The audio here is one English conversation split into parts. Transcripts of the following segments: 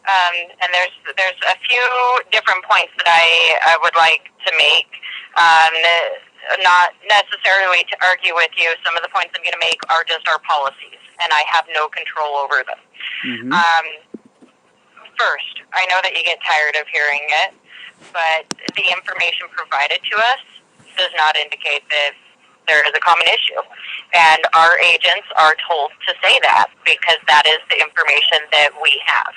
And there's a few different points that I would like to make. Um, Not necessarily to argue with you. Some of the points I'm going to make are just our policies, and I have no control over them. Mm-hmm. First, I know that you get tired of hearing it, but the information provided to us does not indicate that there is a common issue. And our agents are told to say that because that is the information that we have.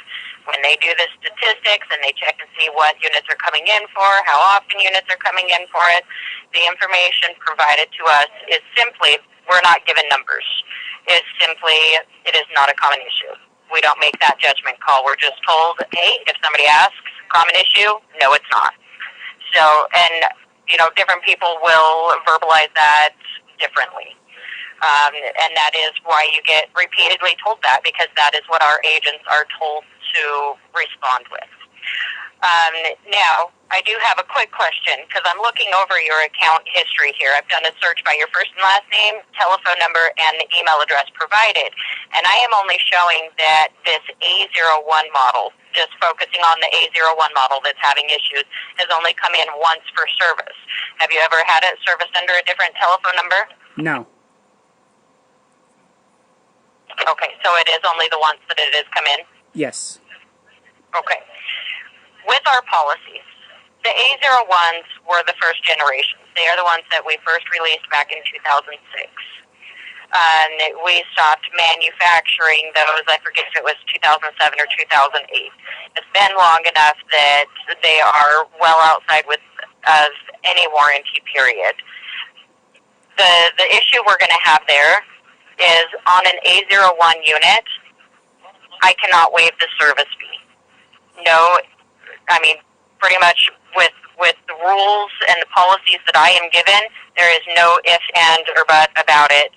When they do the statistics and they check and see what units are coming in for, how often units are coming in for it, the information provided to us is simply, we're not given numbers. It's simply, it is not a common issue. We don't make that judgment call. We're just told, hey, if somebody asks, common issue? No, it's not. So, and, different people will verbalize that differently. And that is why you get repeatedly told that, because that is what our agents are told to respond with. Now, I do have a quick question, because I'm looking over your account history here. I've done a search by your first and last name, telephone number, and the email address provided. And I am only showing that this A01 model, just focusing on the A01 model that's having issues, has only come in once for service. Have you ever had it serviced under a different telephone number? No. Okay, so it is only the once that it has come in? Yes. Okay. With our policies, the A01s were the first generation. They are the ones that we first released back in 2006. And we stopped manufacturing those, I forget if it was 2007 or 2008. It's been long enough that they are well outside of any warranty period. The issue we're going to have there is on an A01 unit, I cannot waive the service fee. No, pretty much with the rules and the policies that I am given, there is no if, and, or but about it.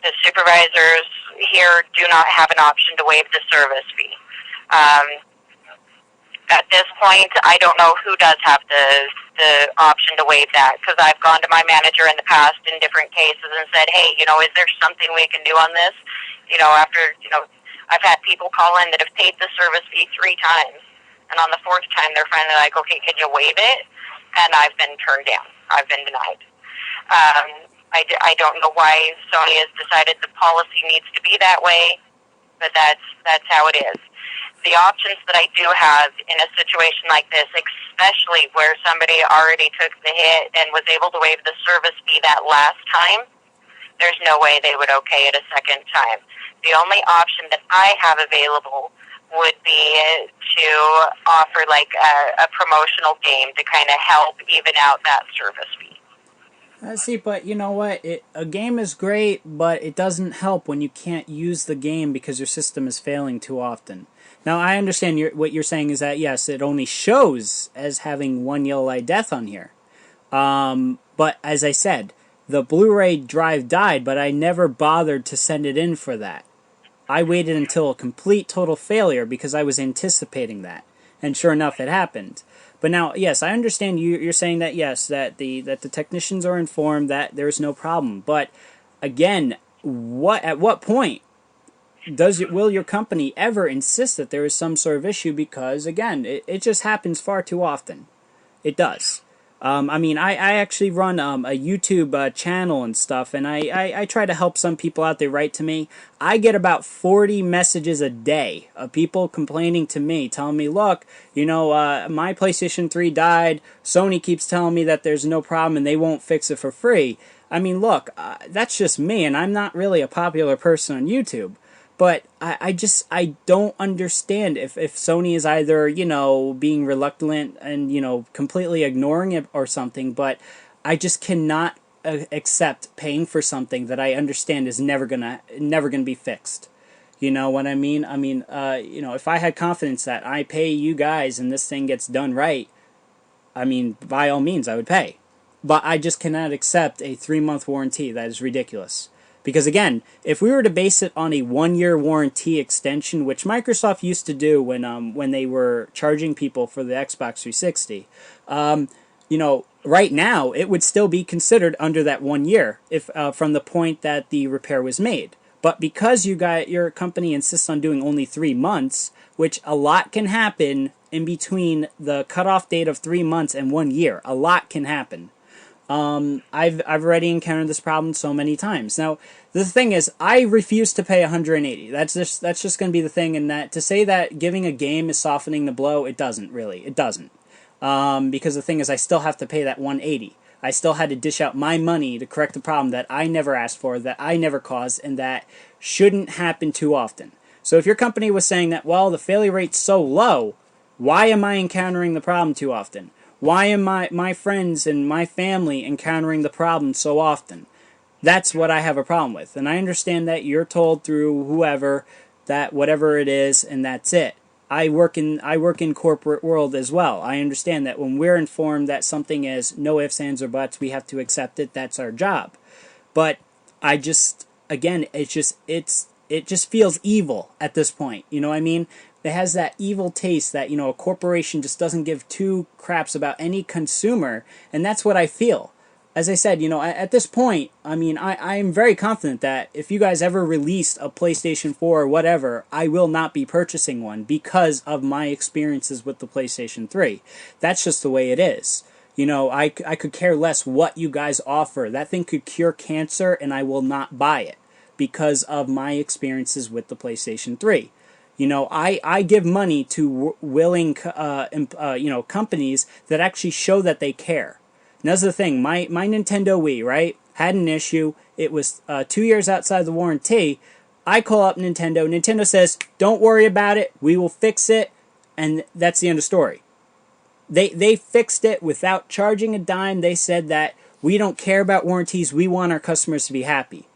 The supervisors here do not have an option to waive the service fee. At this point, I don't know who does have the option to waive that, because I've gone to my manager in the past in different cases and said, hey, is there something we can do on this? I've had people call in that have paid the service fee 3 times. And on the 4th time, they're finally like, okay, can you waive it? And I've been turned down. I've been denied. I don't know why Sony has decided the policy needs to be that way, but that's how it is. The options that I do have in a situation like this, especially where somebody already took the hit and was able to waive the service fee that last time, there's no way they would okay it a second time. The only option that I have available would be to offer like a promotional game to kind of help even out that service fee. See, but you know what? A game is great, but it doesn't help when you can't use the game because your system is failing too often. Now, I understand what you're saying is that, yes, it only shows as having one yellow light death on here. But as I said, the Blu-ray drive died, but I never bothered to send it in for that. I waited until a complete total failure because I was anticipating that. And sure enough, it happened. But now, yes, I understand you're saying that, yes, that the technicians are informed that there's no problem. But again, at what point will your company ever insist that there is some sort of issue? Because, again, it just happens far too often. It does. I actually run a YouTube channel and stuff, and I try to help some people out. They write to me. I get about 40 messages a day of people complaining to me, telling me, look, my PlayStation 3 died. Sony keeps telling me that there's no problem and they won't fix it for free. Look, that's just me, and I'm not really a popular person on YouTube. But I don't understand if Sony is either, being reluctant and, completely ignoring it or something, but I just cannot accept paying for something that I understand is never gonna be fixed. You know what I mean? If I had confidence that I pay you guys and this thing gets done right, by all means I would pay. But I just cannot accept a 3-month warranty. That is ridiculous. Because again, if we were to base it on a 1-year warranty extension, which Microsoft used to do when they were charging people for the Xbox 360, right now it would still be considered under that 1 year if from the point that the repair was made. But because your company insists on doing only 3 months, which a lot can happen in between the cutoff date of 3 months and 1 year. A lot can happen. I've already encountered this problem so many times. Now, the thing is, I refuse to pay 180. That's just going to be the thing. And that to say that giving a game is softening the blow, it doesn't really. It doesn't. Because the thing is, I still have to pay that 180. I still had to dish out my money to correct the problem that I never asked for, that I never caused, and that shouldn't happen too often. So if your company was saying that, well, the failure rate's so low, why am I encountering the problem too often? Why am my friends and my family encountering the problem so often? That's what I have a problem with. And I understand that you're told through whoever that whatever it is, and that's it. I work in corporate world as well. I understand that when we're informed that something is no ifs, ands, or buts, we have to accept it. That's our job. But I just, again, it just feels evil at this point. You know what I mean? It has that evil taste that, a corporation just doesn't give two craps about any consumer, and that's what I feel. As I said, at this point, I mean, I am very confident that if you guys ever released a PlayStation 4 or whatever, I will not be purchasing one because of my experiences with the PlayStation 3. That's just the way it is. I could care less what you guys offer. That thing could cure cancer, and I will not buy it because of my experiences with the PlayStation 3. I give money to willing, companies that actually show that they care. And that's the thing. My Nintendo Wii, right, had an issue. It was 2 years outside the warranty. I call up Nintendo. Nintendo says, "Don't worry about it. We will fix it," and that's the end of the story. They fixed it without charging a dime. They said that we don't care about warranties. We want our customers to be happy.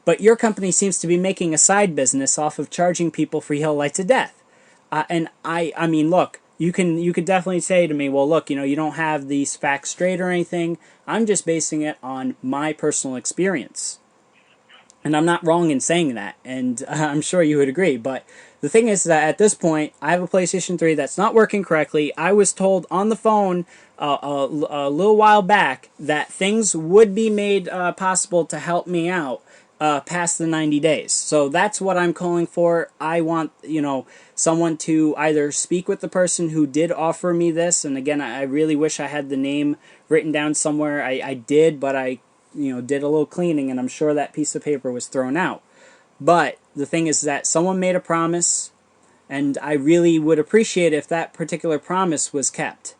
But your company seems to be making a side business off of charging people for yellow lights of death. And I mean, look, you could definitely say to me, well, look, you don't have these facts straight or anything. I'm just basing it on my personal experience. And I'm not wrong in saying that, and I'm sure you would agree. But the thing is that at this point, I have a PlayStation 3 that's not working correctly. I was told on the phone a little while back that things would be made possible to help me out past the 90 days. So that's what I'm calling for. I want, someone to either speak with the person who did offer me this, and again, I really wish I had the name written down somewhere. I did, but I did a little cleaning, and I'm sure that piece of paper was thrown out. But the thing is that someone made a promise, and I really would appreciate if that particular promise was kept.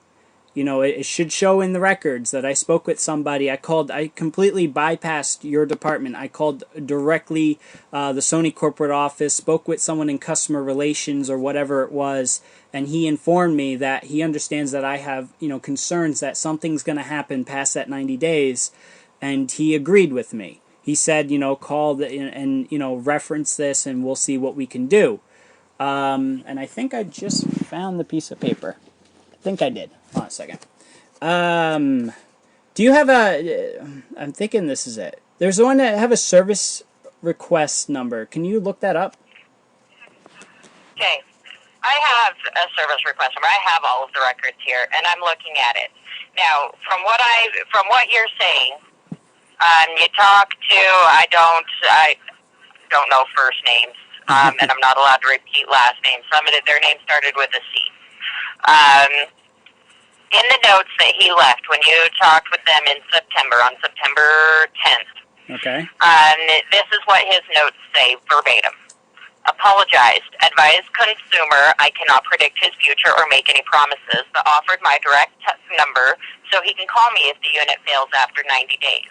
It should show in the records that I spoke with somebody. I completely bypassed your department. I called directly the Sony corporate office, spoke with someone in customer relations or whatever it was, and he informed me that he understands that I have, concerns that something's going to happen past that 90 days, and he agreed with me. He said, call and reference this, and we'll see what we can do. And I think I just found the piece of paper. I think I did. Hold on a second. Do you have I'm thinking this is it. There's one that have a service request number. Can you look that up? Okay. I have a service request number. I have all of the records here, and I'm looking at it. Now, from what you're saying, you talk to, I don't know first names, and I'm not allowed to repeat last names. Their names started with a C. In the notes that he left when you talked with them in September, on September 10th, okay. This is what his notes say verbatim. Apologized. Advised consumer I cannot predict his future or make any promises, but offered my direct number so he can call me if the unit fails after 90 days.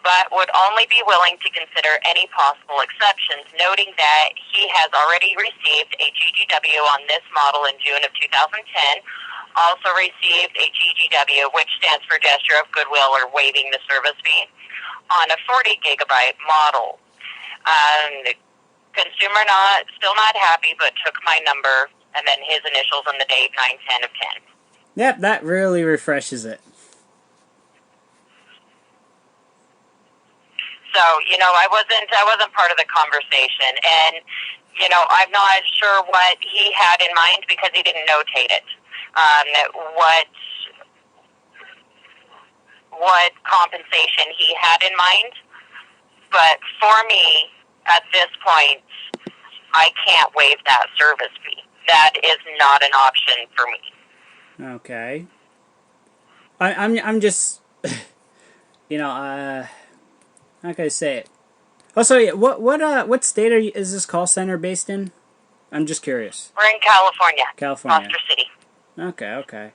But would only be willing to consider any possible exceptions, noting that he has already received a GGW on this model in June of 2010, also received a GGW, which stands for Gesture of Goodwill or waiving the service fee, on a 40 gigabyte model. Consumer still not happy, but took my number, and then his initials on the date, 9/10 of 10. Yep, that really refreshes it. So, I wasn't part of the conversation, and, I'm not sure what he had in mind because he didn't notate it. What compensation he had in mind, but for me, at this point, I can't waive that service fee. that is not an option for me. Okay. I'm just, how can I say it? Oh, so yeah, what state is this call center based in? I'm just curious. We're in California. California. Foster City. Okay.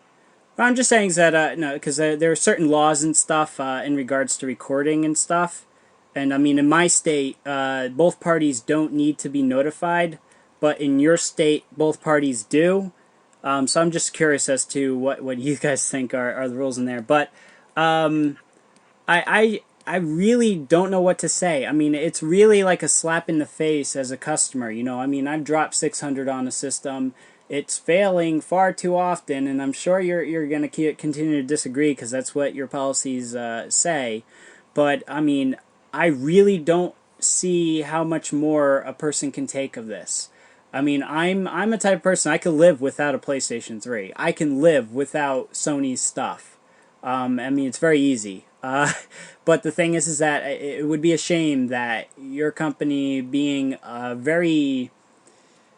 Well, I'm just saying that, no, because there are certain laws and stuff in regards to recording and stuff. And, I mean, in my state, both parties don't need to be notified. But in your state, both parties do. So I'm just curious as to what you guys think are the rules in there. But I really don't know what to say. I mean, it's really like a slap in the face as a customer. I mean, I've dropped 600 on a system. It's failing far too often, and I'm sure you're going to continue to disagree because that's what your policies say. But I mean, I really don't see how much more a person can take of this. I mean, I'm a type of person, I can live without a PlayStation 3. I can live without Sony's stuff. I mean, it's very easy. But the thing is that it would be a shame that your company being very,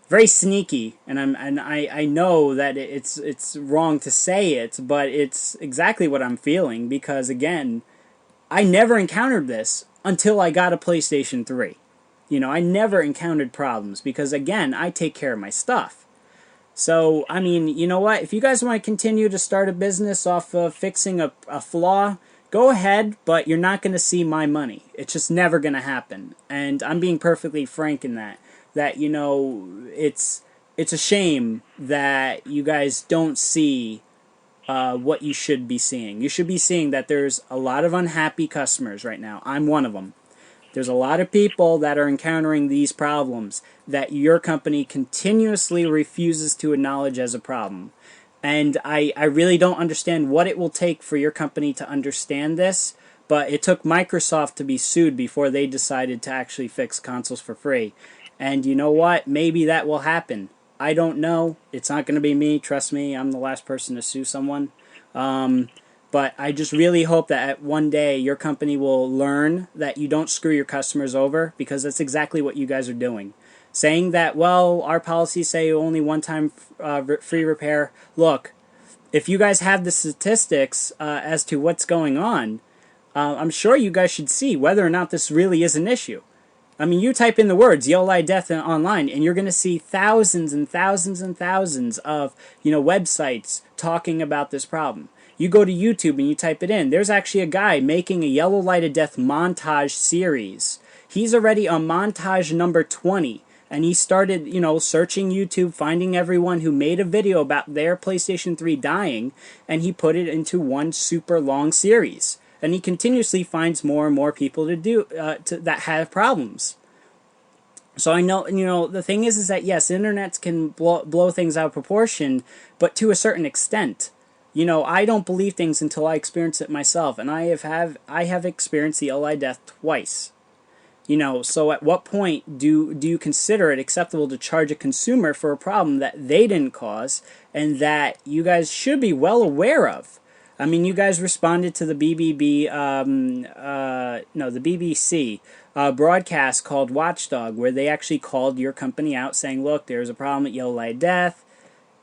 very sneaky, and I know that it's wrong to say it, but it's exactly what I'm feeling because again, I never encountered this until I got a PlayStation 3. I never encountered problems because again, I take care of my stuff. So, I mean, you know what? If you guys want to continue to start a business off of fixing a flaw, go ahead, but you're not going to see my money. It's just never going to happen. And I'm being perfectly frank in that it's a shame that you guys don't see what you should be seeing. You should be seeing that there's a lot of unhappy customers right now. I'm one of them. There's a lot of people that are encountering these problems that your company continuously refuses to acknowledge as a problem. And I really don't understand what it will take for your company to understand this, but it took Microsoft to be sued before they decided to actually fix consoles for free. And you know what? Maybe that will happen. I don't know. It's not going to be me. Trust me, I'm the last person to sue someone. But I just really hope that one day your company will learn that you don't screw your customers over, because that's exactly what you guys are doing. Saying that, well, our policies say only one-time free repair. Look, if you guys have the statistics as to what's going on, I'm sure you guys should see whether or not this really is an issue. I mean, you type in the words "yellow light death" online, and you're going to see thousands and thousands and thousands of websites talking about this problem. You go to YouTube and you type it in. There's actually a guy making a yellow light of death montage series. He's already on montage number 20. And he started, searching YouTube, finding everyone who made a video about their PlayStation 3 dying, and he put it into one super long series. And he continuously finds more and more people that have problems. So I know, the thing is that yes, internet can blow things out of proportion, but to a certain extent. I don't believe things until I experience it myself, and I have experienced the LI death twice. So at what point do you consider it acceptable to charge a consumer for a problem that they didn't cause and that you guys should be well aware of? I mean, you guys responded to the BBC broadcast called Watchdog, where they actually called your company out saying, look, there's a problem at Yellow Light Death.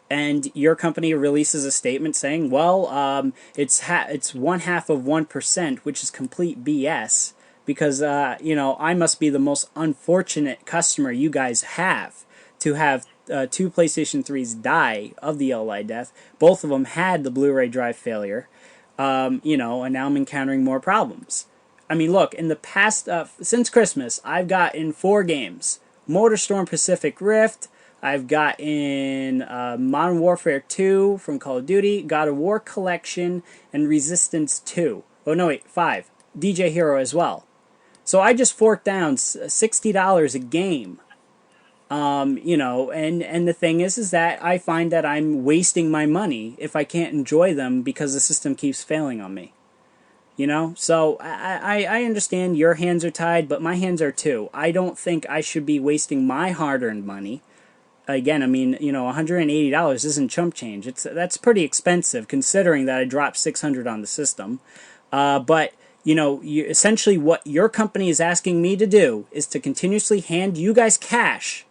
And your company releases a statement saying, well, it's 1/2 of 1%, which is complete BS. Because, I must be the most unfortunate customer you guys have to have two PlayStation 3s die of the LI death. Both of them had the Blu-ray drive failure, and now I'm encountering more problems. I mean, look, in the past, since Christmas, I've gotten 4 games. MotorStorm Pacific Rift, I've gotten Modern Warfare 2 from Call of Duty, God of War Collection, and Resistance 2. Oh, no, wait, 5. DJ Hero as well. So I just forked down $60 a game. And the thing is that I find that I'm wasting my money if I can't enjoy them because the system keeps failing on me. So I understand your hands are tied, but my hands are too. I don't think I should be wasting my hard-earned money. Again, I mean, $180 isn't chump change. That's pretty expensive considering that I dropped $600 on the system. But essentially what your company is asking me to do is to continuously hand you guys cash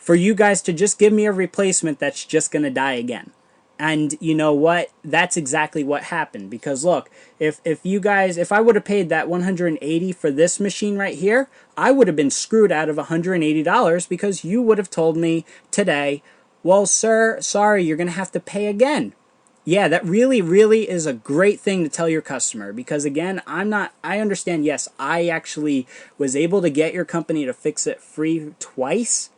for you guys to just give me a replacement that's just going to die again. And you know what? That's exactly what happened. Because look, if I would have paid that $180 for this machine right here, I would have been screwed out of $180 because you would have told me today, well, sir, sorry, you're going to have to pay again. Yeah, that really, really is a great thing to tell your customer, because again, I understand, yes, I actually was able to get your company to fix it free twice,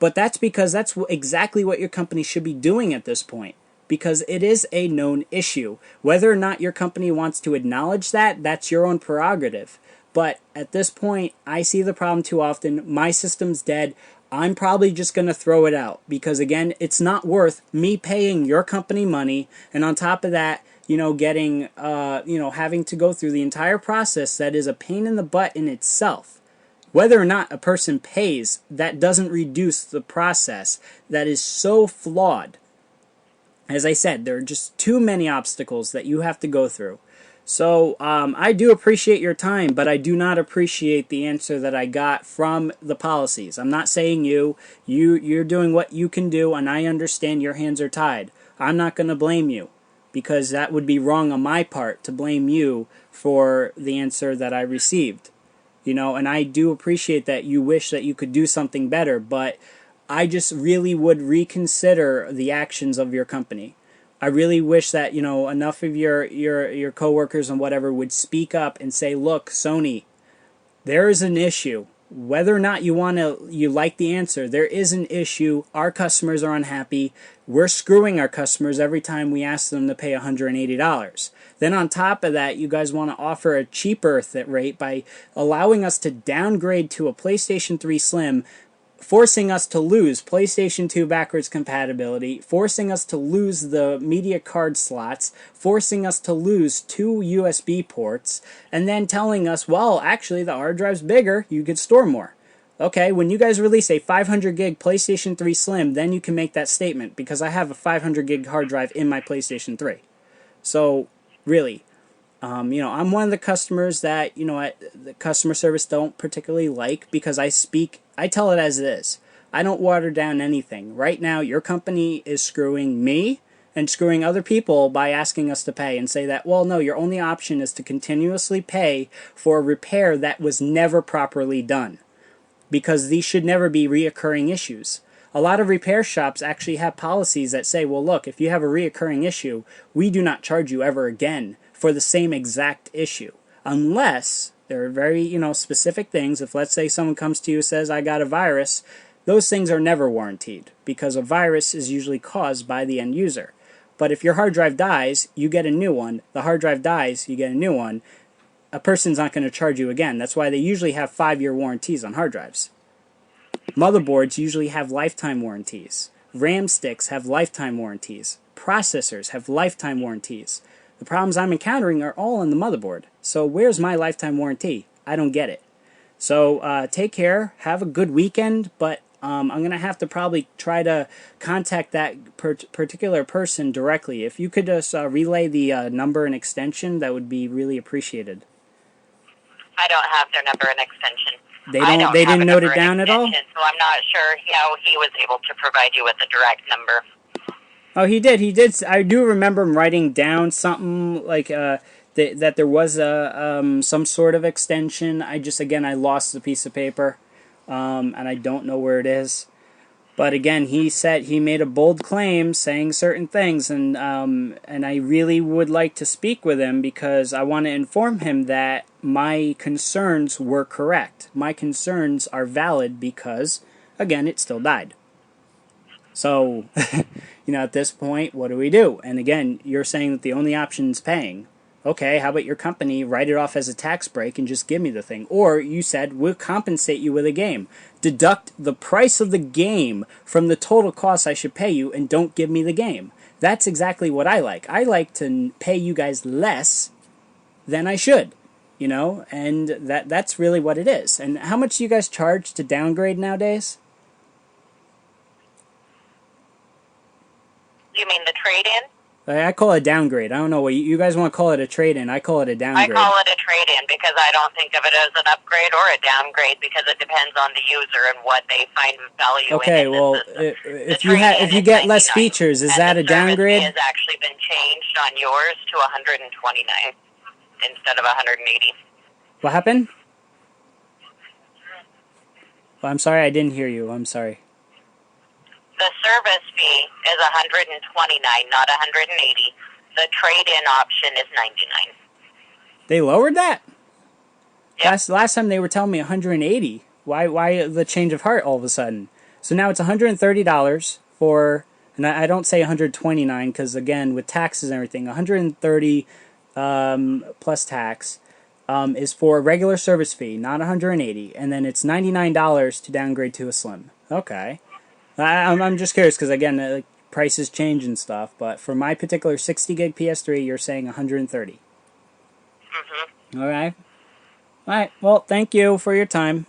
but that's because that's exactly what your company should be doing at this point, because it is a known issue. Whether or not your company wants to acknowledge that, that's your own prerogative. But at this point, I see the problem too often. My system's dead. I'm probably just going to throw it out because, again, it's not worth me paying your company money, and on top of that, getting, having to go through the entire process that is a pain in the butt in itself. Whether or not a person pays, that doesn't reduce the process that is so flawed. As I said, there are just too many obstacles that you have to go through. So I do appreciate your time, but I do not appreciate the answer that I got from the policies. I'm not saying you're doing what you can do, and I understand your hands are tied. I'm not going to blame you, because that would be wrong on my part to blame you for the answer that I received. And I do appreciate that you wish that you could do something better, but I just really would reconsider the actions of your company. I really wish that, enough of your coworkers and whatever would speak up and say, look, Sony, there is an issue. Whether or not you like the answer, there is an issue. Our customers are unhappy. We're screwing our customers every time we ask them to pay $180. Then on top of that, you guys want to offer a cheaper rate by allowing us to downgrade to a PlayStation 3 Slim, forcing us to lose PlayStation 2 backwards compatibility, forcing us to lose the media card slots, forcing us to lose 2 USB ports, and then telling us, well, actually the hard drive's bigger, you could store more. Okay, when you guys release a 500 gig PlayStation 3 Slim, then you can make that statement, because I have a 500 gig hard drive in my PlayStation 3. So, really, I'm one of the customers that, the customer service don't particularly like, because I tell it as it is. I don't water down anything. Right now, your company is screwing me and screwing other people by asking us to pay and say that, well, no, your only option is to continuously pay for a repair that was never properly done, because these should never be reoccurring issues. A lot of repair shops actually have policies that say, well, look, if you have a reoccurring issue, we do not charge you ever again for the same exact issue, unless there are very, specific things. If, let's say, someone comes to you and says, I got a virus, those things are never warranted, because a virus is usually caused by the end user. But if your hard drive dies, you get a new one. The hard drive dies, you get a new one. A person's not going to charge you again. That's why they usually have 5-year warranties on hard drives. Motherboards usually have lifetime warranties. RAM sticks have lifetime warranties. Processors have lifetime warranties. The problems I'm encountering are all on the motherboard. So where's my lifetime warranty? I don't get it. So take care. Have a good weekend. But I'm going to have to probably try to contact that particular person directly. If you could just relay the number and extension, that would be really appreciated. I don't have their number and extension. They didn't note it down at all? So I'm not sure how he was able to provide you with a direct number. Oh, he did. I do remember him writing down something like that there was some sort of extension. I lost the piece of paper, and I don't know where it is. But again, he made a bold claim saying certain things, and I really would like to speak with him, because I want to inform him that my concerns were correct. My concerns are valid because, again, it still died. So, at this point, what do we do? And again, you're saying that the only option is paying. Okay, how about your company write it off as a tax break and just give me the thing? Or you said, we'll compensate you with a game. Deduct the price of the game from the total cost I should pay you and don't give me the game. That's exactly what I like. I like to pay you guys less than I should, and that's really what it is. And how much do you guys charge to downgrade nowadays? You mean the trade-in? I call it a downgrade. I don't know what you guys want to call it, a trade-in. I call it a I downgrade. call it a trade-in because I don't think of it as an upgrade or a downgrade because it depends on the user and what they find value in. Okay, well, if you get less features, is that a downgrade? And the service fee has actually been changed on yours to $129 instead of $180. What happened? Well, I'm sorry, I didn't hear you. I'm sorry. The service fee is $129, not $180. The trade-in option is $99. They lowered that? Yep. Last time they were telling me $180. Why the change of heart all of a sudden? So now it's $130 for, and I don't say $129 because again with taxes and everything, $130 plus tax is for a regular service fee, not $180, and then it's $99 to downgrade to a slim. Okay, I'm just curious because again prices change and stuff, but for my particular 60 gig PS3, you're saying $130. Mm-hmm. All right. All right. Well, thank you for your time.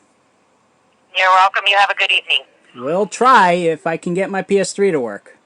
You're welcome. You have a good evening. We'll try if I can get my PS3 to work.